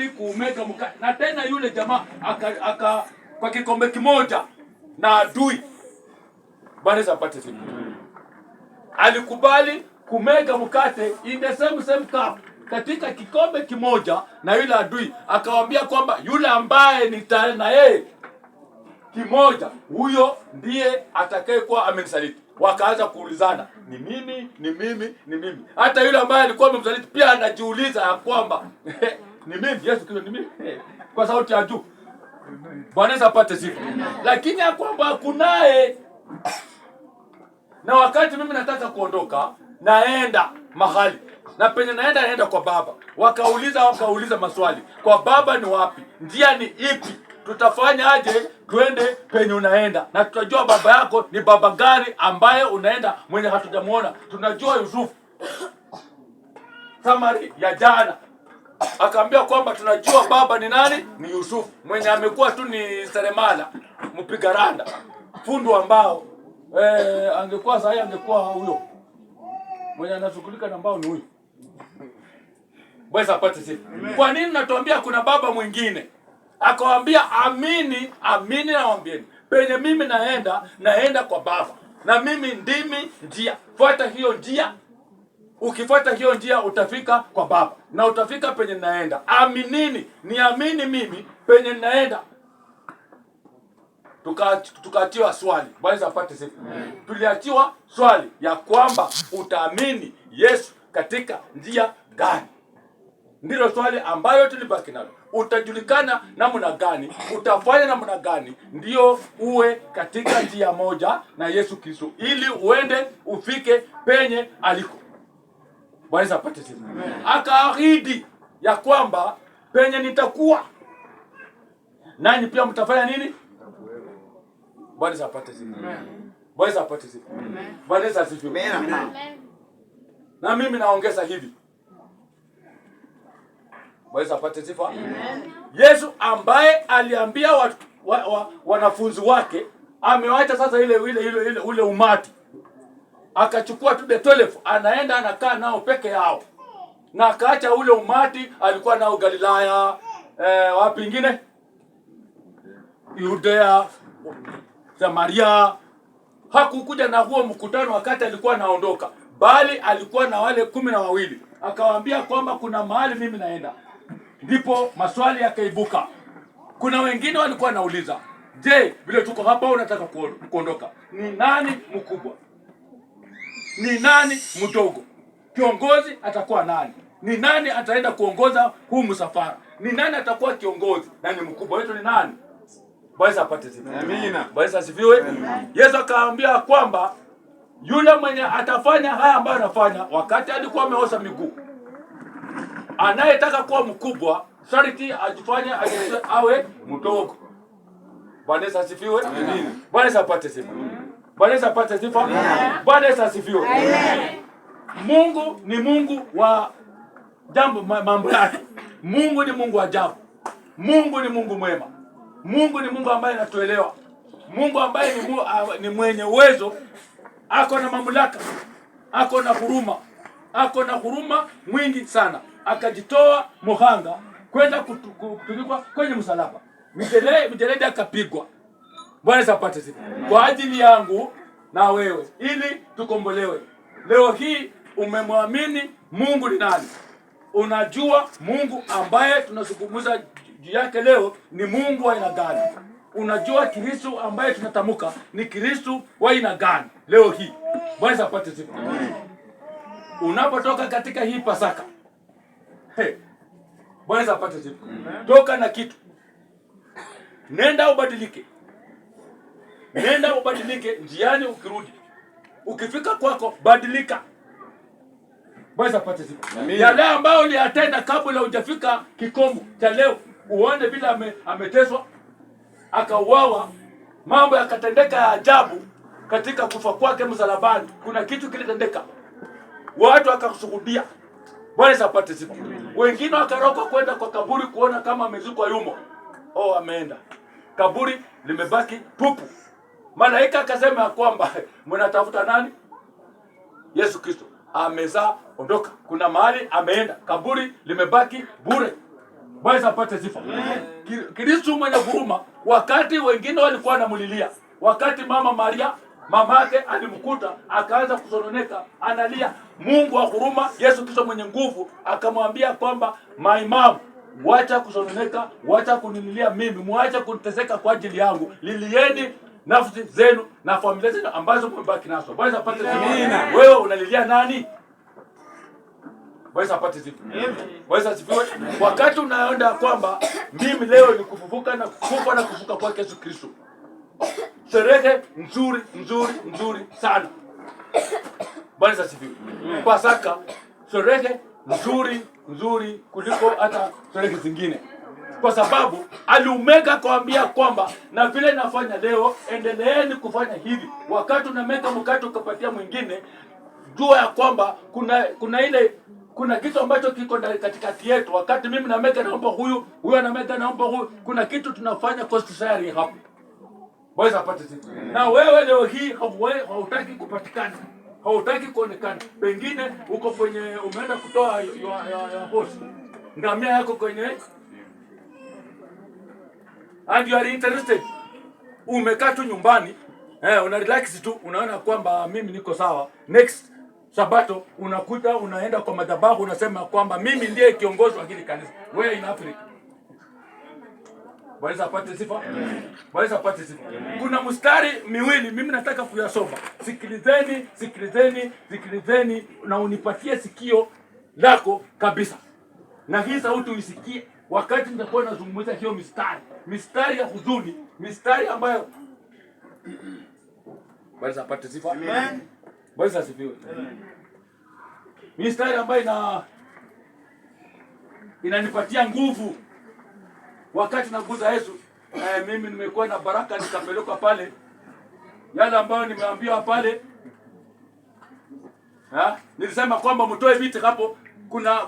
alikubali kumega mkate. Na tena yule jamaa aka kwa kikombe kimoja na adui. Bwana apate sifa. Alikubali kumega mkate in the same cup, katika kikombe kimoja na yule adui. Akawaambia kwamba yule ambaye nitaenda na yeye kimoja, huyo ndiye atakayekuwa amenisaliti. Wakaanza kuulizana, ni mimi. Hata yule ambaye alikuwa amemsaliti pia anajiuliza ya kwamba ni mimi, Yesu Kristo ni mimi, kwa sauti ya juu. Bwana apate sifa. Lakini ya kwamba kunaye, na wakati mimi nataka kuondoka, naenda mahali, na penye naenda kwa Baba. Wakauliza maswali, kwa Baba ni wapi? Njia ni ipi? Tutafanya aje twende penye unaenda? Na tutajua baba yako ni baba gani ambaye unaenda, mwenye hatujamuona. Tunajua Yusufu Samari ya jana, akaambia kwamba tunajua baba ni nani, ni Yusufu, mwenye amekuwa tu ni seremala, mpiga randa, fundo ambao angekuwa sahi angekuwa huyo mwenye anashughulika na mbao, ni huyo. Bwana apate sifa. Kwa nini natuambia kuna baba mwingine? Akawaambia, amini nawaambieni, penye mimi naenda kwa Baba, na mimi ndimi njia. Fuata hiyo njia. Ukifuata hiyo njia utafika kwa Baba na utafika penye naenda. Aminini, niamini mimi penye naenda. Tukaatiwa swali. Bwana apate sifa. Tuliachiwa swali ya kwamba utaamini Yesu katika njia gani? Ndilo swali ambayo tulibaki nalo. Utajulikana namna gani, utafanya namna gani ndio uwe katika njia moja na Yesu Kristo, ili uende ufike penye aliko. Bwana apate sifa. Akaahidi ya kwamba penye nitakuwa nanyi pia mtafanya nini? Bwana apate sifa. Bwana apate sifa. Bwana asifiwe. Na mimi naongeza hivi. Bwana apate sifa. Amen. Yesu ambaye aliambia wanafunzi wake, amewacha sasa ule umati. Akachukua tu the 12, anaenda anakaa nao peke yao. Na akaacha ule umati alikuwa nao Galilaya, wapi ingine? Yudea, Samaria. Hakukuja na huo mkutano wakati alikuwa anaondoka, bali alikuwa na wale 12. Akawaambia kwamba kuna mahali mimi naenda. Ndipo maswali yakaibuka. Kuna wengine walikuwa nauliza, je, vile tuko hapa unataka kuondoka, ni nani mkubwa? Ni nani mdogo? Kiongozi atakuwa nani? Ni nani ataenda kuongoza huu msafara? Ni nani atakuwa kiongozi? Na ni mkubwa wetu ni nani? Bwana apate sifa. Amina. Bwana asifiwe. Yesu akaambia kwamba yule mwenye atafanya haya ambayo anafanya wakati alikuwa ameosha miguu, anayetaka kuwa mkubwa sharti ajifanye awe mdogo. Bwana asifiwe. Amina. Bwana apate sifa. Bwana apate sifa. Bwana asifiwe. Mungu ni Mungu wa mambo yake. Mungu ni Mungu wa ajabu. Mungu ni Mungu mwema. Mungu ni Mungu ambaye anatuelewa. Mungu ambaye ni mwenye uwezo, ako na mamlaka, ako na huruma. Ako na huruma mwingi sana. Akajitoa muhanga kwenda kutundikwa kwenye msalaba. Mijeledi akapigwa. Bwana apate sifa. Kwa ajili yangu na wewe, ili tukombolewe. Leo hii umemwamini Mungu ni nani? Unajua Mungu ambaye tunazungumza juu yake leo ni Mungu wa aina gani? Unajua Kristo ambaye tunatamuka ni Kristo wa aina gani leo hii? Bwana apate sifa. Unapotoka katika hii Pasaka, Bwana apate sifa. Toka na kitu. Nenda ubadilike. Nenda ubadilike njiani ukirudi. Ukifika kwako badilika. Bwana apate sifa. Yale ambayo uliyatenda kabla hujafika kikomo cha leo, uone bila ameteswa, akauawa, mambo yakatendeka ya ajabu katika kufa kwake msalabani. Kuna kitu kilitendeka. Watu wakashuhudia. Bwana apate sifa. Wengine wakaroka kwenda kwa kaburi kuona kama amezikwa yumo. Ameenda. Kaburi limebaki tupu. Malaika akasema kwamba mnatafuta nani? Yesu Kristo. Amezaa ondoka. Kuna mahali ameenda. Kaburi limebaki bure. Bwana apate sifa. Kristo mwenye huruma, wakati wengine walikuwa wanamulilia, wakati mama Maria mamake alimkuta akaanza kusononeka analia, Mungu wa huruma, Yesu Kristo mwenye nguvu akamwambia kwamba maimamu, wacha kusononeka, wacha kunililia mimi, muache kuniteseka kwa ajili yangu, lilieni nafsi zenu na familia zenu ambazo mmebaki nazo. Bwana apate sifa. Wewe unalilia nani? Bwana apate sifa. Bwana asifiwe. Wakati unaenda kwamba mimi leo ni kufufuka na kufa na kufuka kwa Yesu Kristo, sherehe nzuri sana. Bwana asifiwe. Pasaka sherehe nzuri kuliko hata sherehe zingine, kwa sababu aliumeka kuambia kwamba na vile nafanya leo endeleeni kufanya hivi. Wakati unameka mkate ukapatia mwingine, jua ya kwamba kuna kitu ambacho kiko ndani katikati yetu. Wakati mimi nameka naomba huyu anameka naomba huyu, kuna kitu tunafanya cost sharing hapo. Bwana apate sifa. Na wewe leo hii hautaki kupatikana, hautaki kuonekana. Pengine uko kwenye umeenda kutoa ya host ngamia yako kwenye, and you are interested, umekaa tu nyumbani una relax tu, unaona kwamba mimi niko sawa. Next Sabato unakuta unaenda kwa madhabahu unasema kwamba mimi ndiye kiongozi wa hili kanisa. Wewe in Africa. Bwana apate sifa. Bwana apate sifa. Kuna mstari miwili mimi nataka kuyasoma. Sikilizeni na unipatie sikio lako kabisa. Na hii sauti uisikie wakati nitakuwa nazungumza hiyo mistari ya huzuni, mistari ambayo Bwana apate sifa. Amen. Bwana asifiwe. Mistari ambayo inanipatia nguvu wakati naguza Yesu. Mimi nimekuwa na baraka nikapelekwa pale, yale ambayo nimeambiwa pale. Nilisema kwamba mtoe viti hapo,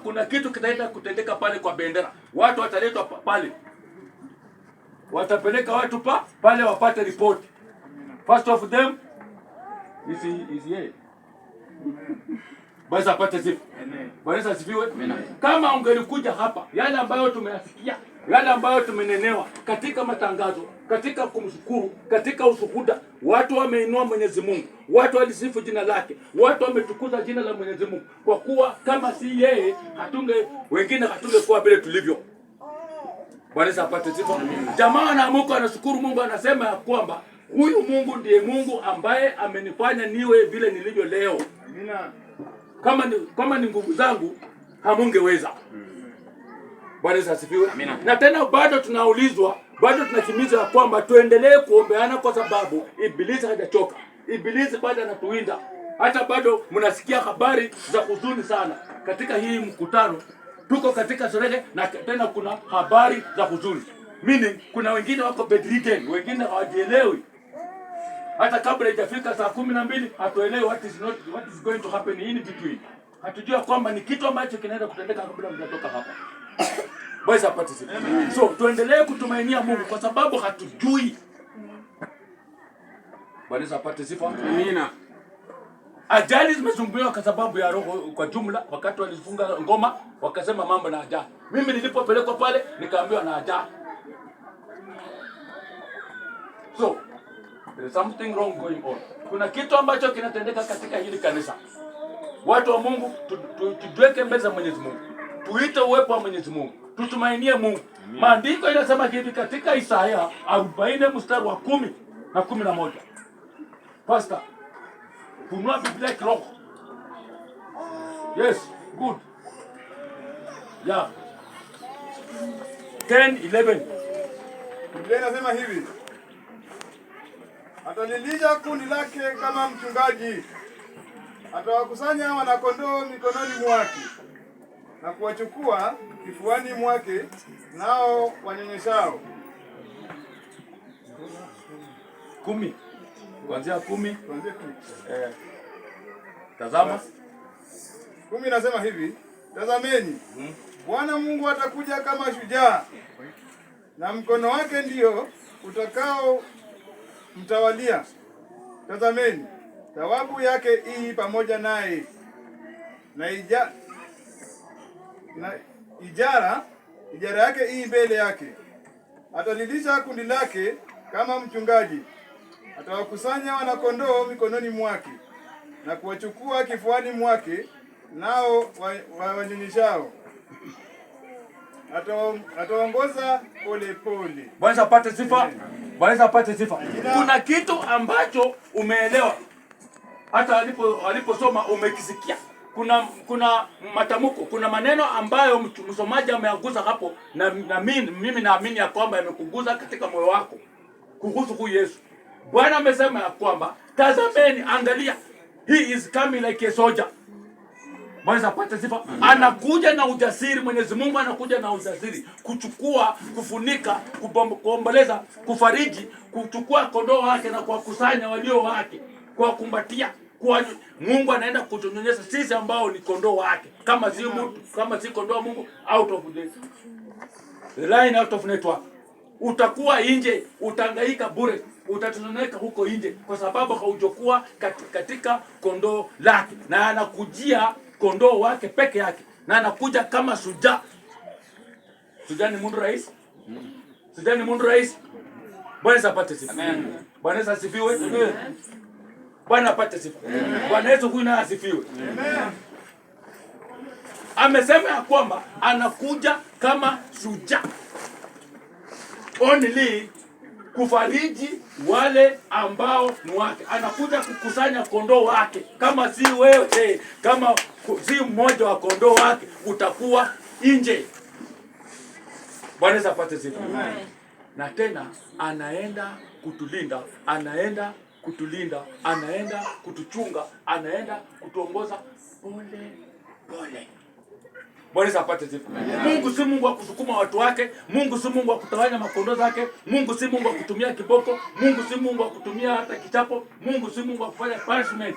kuna kitu kitaenda kutendeka pale kwa bendera. Watu wataletwa pale, watapeleka watu pale wapate report. First of them is here. Bwana apate sifa. Bwana asifiwe. Kama ungelikuja hapa, yale ambayo tumeyasikia, yale ambayo tumenenewa katika matangazo, katika kumshukuru, katika ushuhuda, watu wameinua Mwenyezi Mungu, watu walisifu jina lake, watu wametukuza jina la Mwenyezi Mungu, kwa kuwa kama si yeye wengine hatungekuwa vile tulivyo. Bwana apate sifa. Jamaa na Mungu anashukuru Mungu, anasema ya kwamba huyu Mungu ndiye Mungu ambaye amenifanya niwe vile nilivyo leo. Kama ni nguvu zangu hamungeweza. Bwana asifiwe. Na tena bado tunaulizwa, bado tunahimizwa kwamba tuendelee kuombeana, kwa sababu ibilisi hajachoka. Ibilisi bado anatuwinda. Hata bado mnasikia habari za huzuni sana katika hii mkutano. Tuko katika sherehe na tena kuna habari za huzuni. Meaning kuna wengine wako bedridden, wengine hawajielewi. Hata kabla haijafika saa 12 hatuelewi what is going to happen in between. Hatujua kwamba ni kitu ambacho kinaenda kutendeka kabla mtatoka hapa. Bwana apate sifa. So tuendelee kutumainia Mungu kwa sababu hatujui. Bwana apate sifa. Amina. Ajali zimezungumziwa kwa sababu ya roho kwa jumla. Wakati walifunga ngoma wakasema mambo na ajali. Mimi nilipopelekwa pale nikaambiwa na ajali. So there is something wrong going on. Kuna kitu ambacho kinatendeka katika hili kanisa. Watu wa Mungu tujiweke mbele za Mwenyezi Mungu. Tuite uwepo wa Mwenyezi Mungu. Tutumainie Mungu. Maandiko inasema hivi katika Isaya 40 mstari wa 10 na 11. Pastor, funua Biblia kiroho. Yes, good. Yeah. 10:11. Biblia inasema hivi: atalilisha kundi lake kama mchungaji, atawakusanya wanakondoo mikononi mwake na kuwachukua kifuani mwake, nao wanyonyeshao. 10. Kuanzia 10. Kuanzia 10. Tazama. 10 inasema hivi: tazameni, Bwana Mungu atakuja kama shujaa, na mkono wake ndio utakao mtawalia. Tazameni, thawabu yake hii pamoja naye, na ijara ijara yake hii mbele yake. Atalilisha kundi lake kama mchungaji. Atawakusanya wanakondoo mikononi mwake na kuwachukua kifuani mwake, nao wanyonyeshao ataongoza pole pole. Bwana apate sifa. Bwana apate sifa. Kuna kitu ambacho umeelewa, hata aliposoma umekisikia. Kuna matamko, kuna maneno ambayo msomaji ameaguza hapo, na mimi naamini ya kwamba yamekuguza katika moyo wako kuhusu huyu Yesu. Bwana amesema ya kwamba tazameni, angalia, he is coming like a soldier. Bwana apate sifa. Anakuja na ujasiri. Mwenyezi Mungu anakuja na ujasiri kuchukua, kufunika, kuomboleza, kufariji, kuchukua kondoo wake na kuwakusanya walio wake, kuwakumbatia. Kwa Mungu anaenda kutunyonyesha sisi ambao ni kondoo wake. Kama si kondoo wa Mungu, out of the line, out of network, utakuwa nje, utangaika bure, utatunoneka huko nje, kwa sababu haujokuwa katika kondoo lake. Na anakujia kondoo wake peke yake, na anakuja kama shujaa. Shujaa ni mundu rais. Shujaa ni mundu rais. Bwana apate sifa. Amen. Bwana asifiwe. Amen. Bwana apate sifa. Bwana Yesu huyu naye asifiwe. Amen. Amesema ya kwamba anakuja kama shujaa. Only kufariji wale ambao ni wake. Anakuja kukusanya kondoo wake. Kama si wewe, kama si mmoja wa kondoo wake, utakuwa nje. Bwana apate sifa. Na tena anaenda kutulinda, anaenda kutulinda, anaenda kutuchunga, anaenda kutuongoza pole pole. Bwana apate sifa. Mungu si Mungu wa kusukuma watu wake. Mungu si Mungu wa kutawanya makondoo zake. Mungu si Mungu wa kutumia kiboko. Mungu si Mungu wa kutumia hata kichapo. Mungu si Mungu wa kufanya punishment.